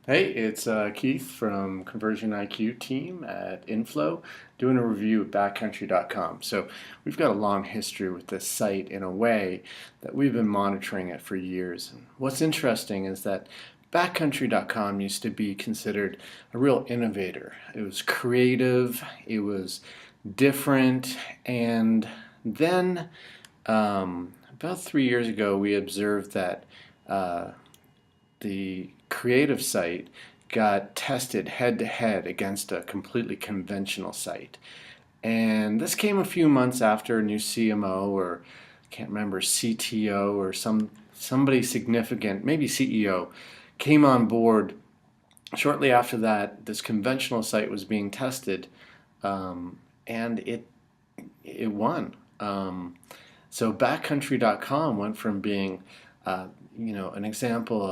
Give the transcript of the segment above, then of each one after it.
Hey, it's Keith from Conversion IQ team at Inflow doing a review of backcountry.com. So, we've got a long history with this site in a way that we've been monitoring it for years. And what's interesting is that backcountry.com used to be considered a real innovator. It was creative, it was different, and then about 3 years ago, we observed that. The creative site got tested head to head against a completely conventional site. And this came a few months after a new CMO or I can't remember CTO or somebody significant, maybe CEO, came on board. Shortly after that, this conventional site was being tested, and it won. So backcountry.com went from being, an example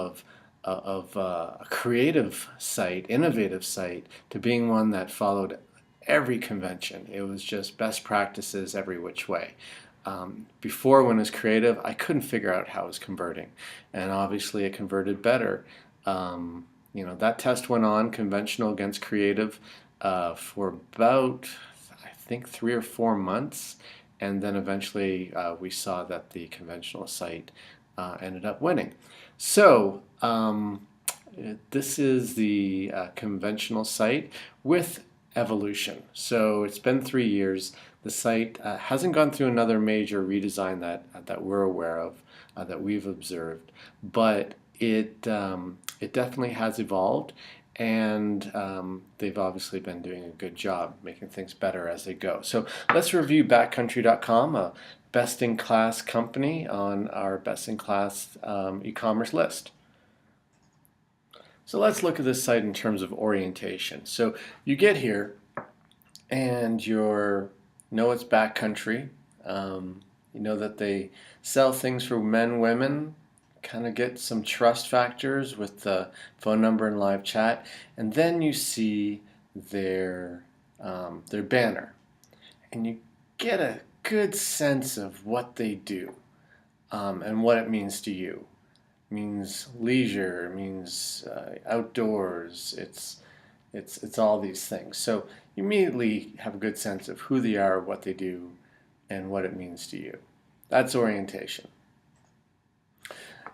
of a creative site, innovative site, to being one that followed every convention. It was just best practices every which way. Before, when it was creative, I couldn't figure out how it was converting, and obviously it converted better. That test went on conventional against creative for about, I think, 3 or 4 months, and then eventually we saw that the conventional site ended up winning. So this is the conventional site with evolution. So it's been 3 years. The site hasn't gone through another major redesign that we're aware of, that we've observed, but it definitely has evolved, and they've obviously been doing a good job making things better as they go. So let's review backcountry.com, a best-in-class company on our best-in-class e-commerce list. So let's look at this site in terms of orientation. So you get here and know it's backcountry. You know that they sell things for men, women, kind of get some trust factors with the phone number and live chat, and then you see their banner, and you get a good sense of what they do, and what it means to you. It means leisure, it means outdoors. It's all these things. So you immediately have a good sense of who they are, what they do, and what it means to you. That's orientation.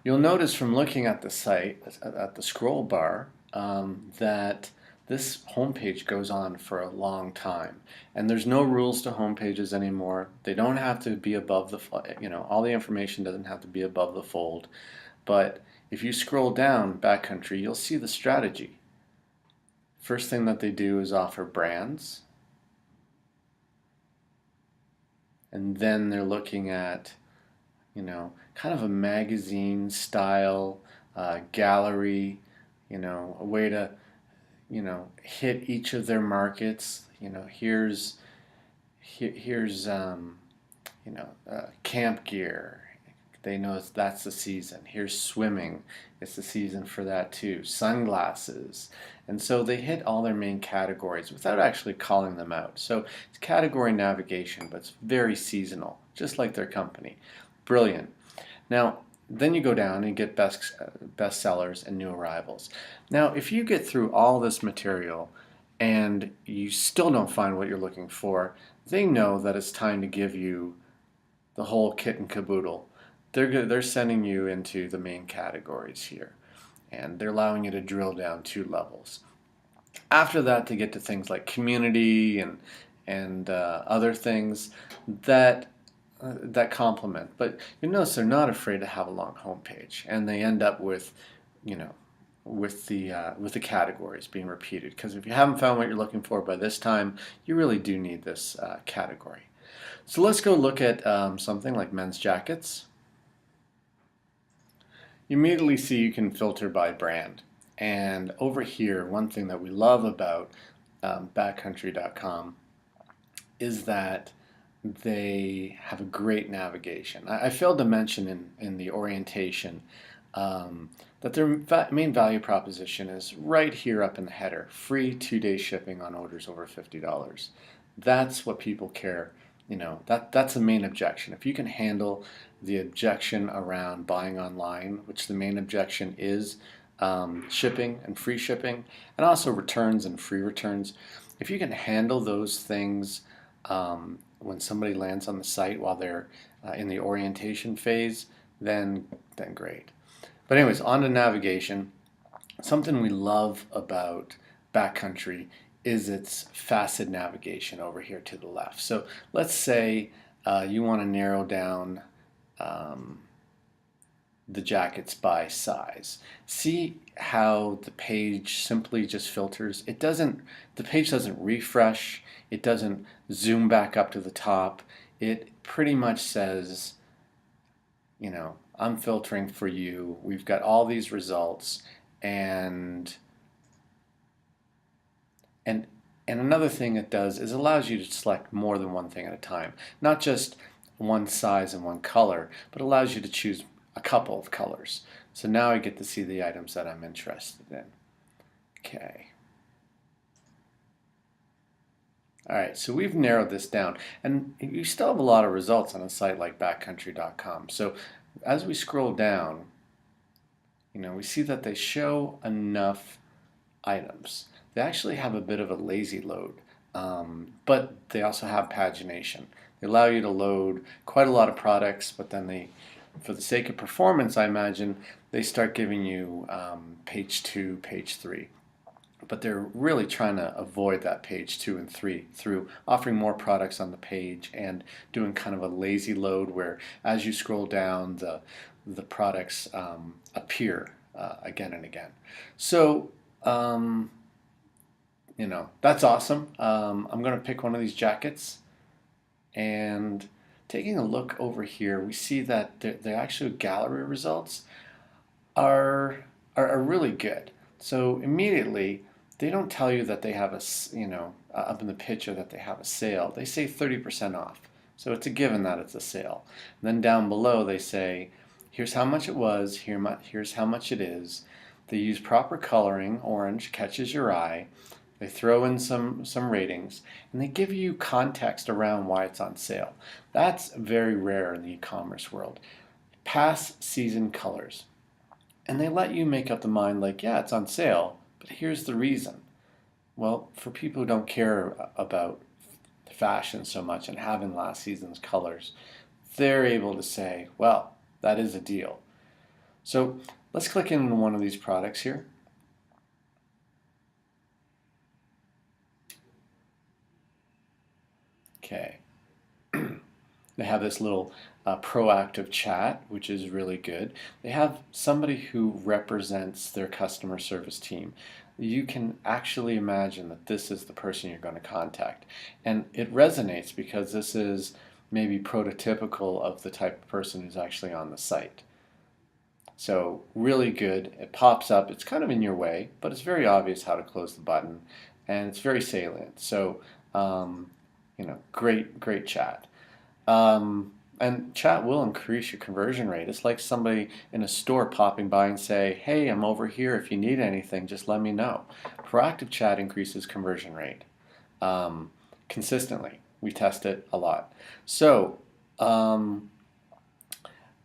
You'll notice from looking at the site, at the scroll bar, that this homepage goes on for a long time. And there's no rules to homepages anymore. They don't have to be above all the information doesn't have to be above the fold. But if you scroll down backcountry, you'll see the strategy. First thing that they do is offer brands. And then they're looking at kind of a magazine style gallery, a way to, hit each of their markets. Camp gear. They know that's the season. Here's swimming. It's the season for that too. Sunglasses. And so they hit all their main categories without actually calling them out. So it's category navigation, but it's very seasonal, just like their company. Brilliant. Now, then you go down and get best sellers and new arrivals. Now, if you get through all this material and you still don't find what you're looking for, they know that it's time to give you the whole kit and caboodle. They're sending you into the main categories here, and they're allowing you to drill down 2 levels. After that, to get to things like community and other things that that complement. But you notice they're not afraid to have a long homepage, and they end up with, you know, with the categories being repeated. Because if you haven't found what you're looking for by this time, you really do need this category. So let's go look at something like men's jackets. You immediately see you can filter by brand. And over here, one thing that we love about backcountry.com is that they have a great navigation. I failed to mention in the orientation that their main value proposition is right here up in the header: free 2-day shipping on orders over $50. That's what people care. That's the main objection. If you can handle the objection around buying online, which the main objection is shipping and free shipping, and also returns and free returns. If you can handle those things when somebody lands on the site while they're in the orientation phase, then great. But anyways, on to navigation. Something we love about Backcountry is its facet navigation over here to the left. So let's say you want to narrow down um, the jackets by size. See how the page simply just filters? The page doesn't refresh, it doesn't zoom back up to the top. It pretty much says, I'm filtering for you. We've got all these results, and and and another thing it does is allows you to select more than one thing at a time. Not just one size and one color, but allows you to choose a couple of colors. So now I get to see the items that I'm interested in. Okay. All right, so we've narrowed this down, and you still have a lot of results on a site like backcountry.com. So as we scroll down, we see that they show enough items. They actually have a bit of a lazy load, but they also have pagination. They allow you to load quite a lot of products, but then for the sake of performance, I imagine, they start giving you page 2, page 3. But they're really trying to avoid that page 2 and 3 through offering more products on the page and doing kind of a lazy load where as you scroll down, the products appear again and again. So, that's awesome. I'm going to pick one of these jackets, and taking a look over here, we see that the actual gallery results are really good. So immediately, they don't tell you that they have up in the picture that they have a sale. They say 30% off. So it's a given that it's a sale. And then down below they say, here's how much it was, here's how much it is. They use proper coloring, orange catches your eye. They throw in some ratings, and they give you context around why it's on sale. That's very rare in the e-commerce world. Past season colors. And they let you make up the mind like, yeah, it's on sale, but here's the reason. Well, for people who don't care about fashion so much and having last season's colors, they're able to say, well, that is a deal. So let's click into one of these products here. Okay. They have this little proactive chat, which is really good. They have somebody who represents their customer service team. You can actually imagine that this is the person you're going to contact. And it resonates because this is maybe prototypical of the type of person who's actually on the site. So really good. It pops up. It's kind of in your way, but it's very obvious how to close the button, and it's very salient. So, great chat. And chat will increase your conversion rate. It's like somebody in a store popping by and say, hey, I'm over here. If you need anything, just let me know. Proactive chat increases conversion rate consistently. We test it a lot. So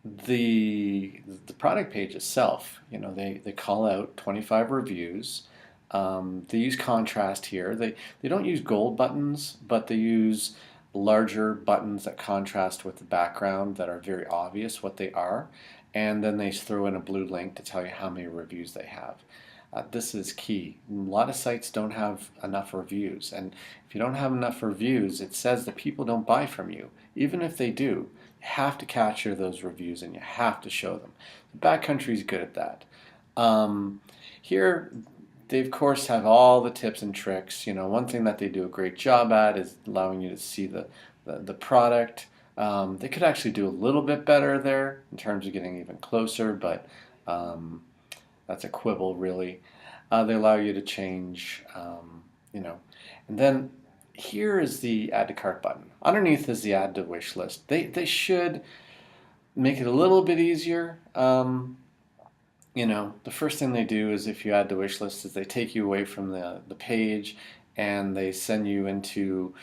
the product page itself, they call out 25 reviews. They use contrast here. They don't use gold buttons, but they use larger buttons that contrast with the background that are very obvious what they are, and then they throw in a blue link to tell you how many reviews they have. This is key. A lot of sites don't have enough reviews, and if you don't have enough reviews, it says that people don't buy from you. Even if they do, you have to capture those reviews and you have to show them. Backcountry is good at that. Here they of course have all the tips and tricks. One thing that they do a great job at is allowing you to see the product. They could actually do a little bit better there in terms of getting even closer, but that's a quibble really. They allow you to change, and then here is the add to cart button. Underneath is the add to wish list. They should make it a little bit easier. The first thing they do is if you add to wish list is they take you away from the page and they send you into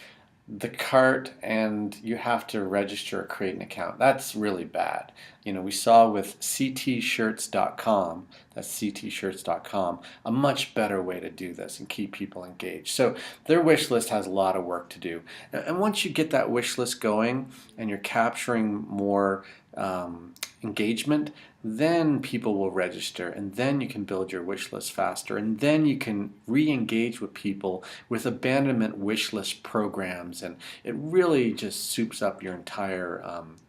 the cart and you have to register or create an account. That's really bad. You know, we saw with ctshirts.com, that's ctshirts.com, a much better way to do this and keep people engaged. So their wish list has a lot of work to do. And once you get that wish list going and you're capturing more engagement, then people will register, and then you can build your wish list faster, and then you can re-engage with people with abandonment wish list programs, and it really just soups up your entire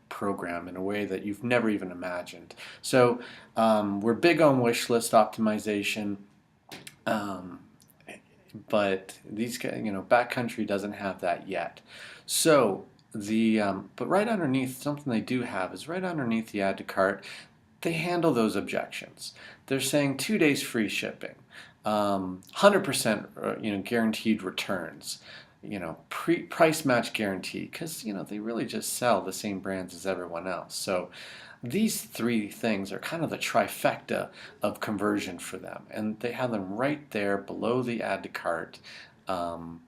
program in a way that you've never even imagined. So we're big on wish list optimization, but these guys, you know, Backcountry doesn't have that yet. So but right underneath, something they do have is right underneath the add to cart, they handle those objections. They're saying 2 days free shipping, 100% guaranteed returns, price match guarantee, because they really just sell the same brands as everyone else. So these three things are kind of the trifecta of conversion for them, and they have them right there below the add to cart on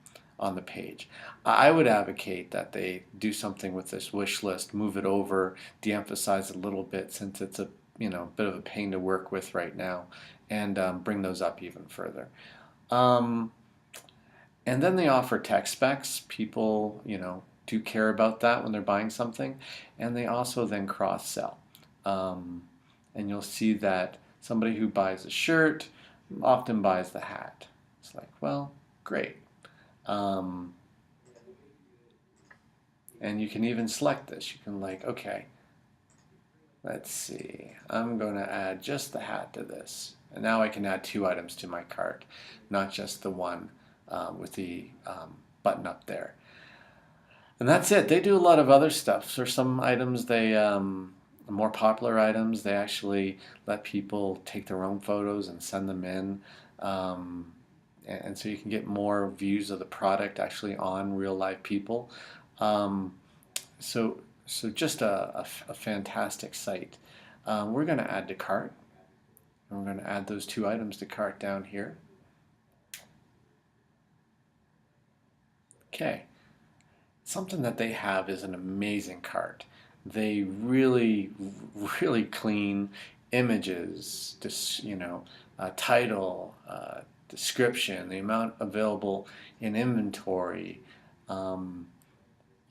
the page. I would advocate that they do something with this wish list, move it over, de-emphasize it a little bit since it's a bit of a pain to work with right now, and bring those up even further. And then they offer tech specs. People, do care about that when they're buying something, and they also then cross-sell. And you'll see that somebody who buys a shirt often buys the hat. It's like, well, great. And you can even select this. You can okay, let's see, I'm going to add just the hat to this. And now I can add 2 items to my cart, not just the one with the button up there. And that's it. They do a lot of other stuff. For some items, more popular items, they actually let people take their own photos and send them in. And so you can get more views of the product actually on real live people. So just a fantastic site. We're going to add to cart. And we're going to add those 2 items to cart down here. Okay. Something that they have is an amazing cart. They really, really clean images, title, description, the amount available in inventory.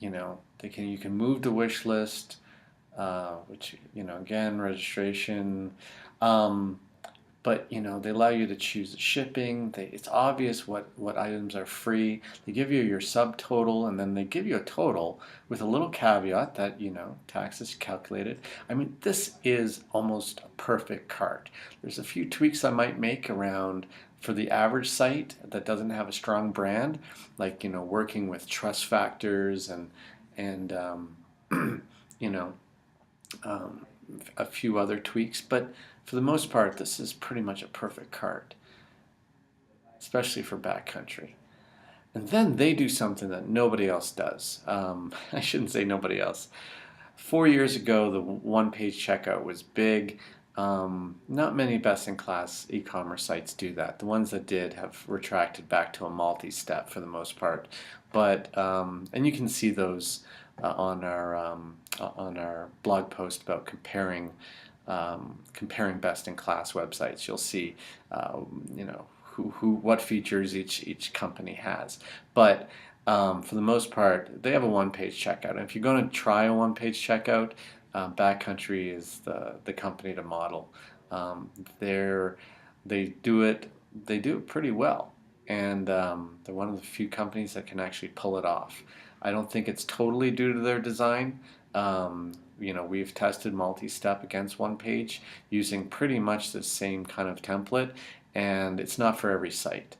You can move the wish list, which again, registration. But they allow you to choose the shipping. It's obvious what items are free. They give you your subtotal, and then they give you a total with a little caveat that tax is calculated. I mean, this is almost a perfect cart. There's a few tweaks I might make around for the average site that doesn't have a strong brand, like working with trust factors and a few other tweaks, but for the most part, this is pretty much a perfect cart, especially for Backcountry. And then they do something that nobody else does. I shouldn't say nobody else. 4 years ago, the one-page checkout was big. Not many best-in-class e-commerce sites do that. The ones that did have retracted back to a multi-step for the most part. But and you can see those on our blog post about comparing best-in-class websites. You'll see what features each company has. But for the most part, they have a one-page checkout. And if you're going to try a one-page checkout, Backcountry is the company to model. They do it pretty well, and they're one of the few companies that can actually pull it off. I don't think it's totally due to their design. We've tested multi-step against one page using pretty much the same kind of template, and it's not for every site.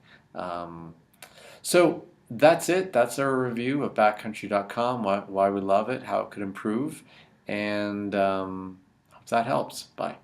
So that's it. That's our review of Backcountry.com, why we love it, how it could improve, and hope that helps. Bye.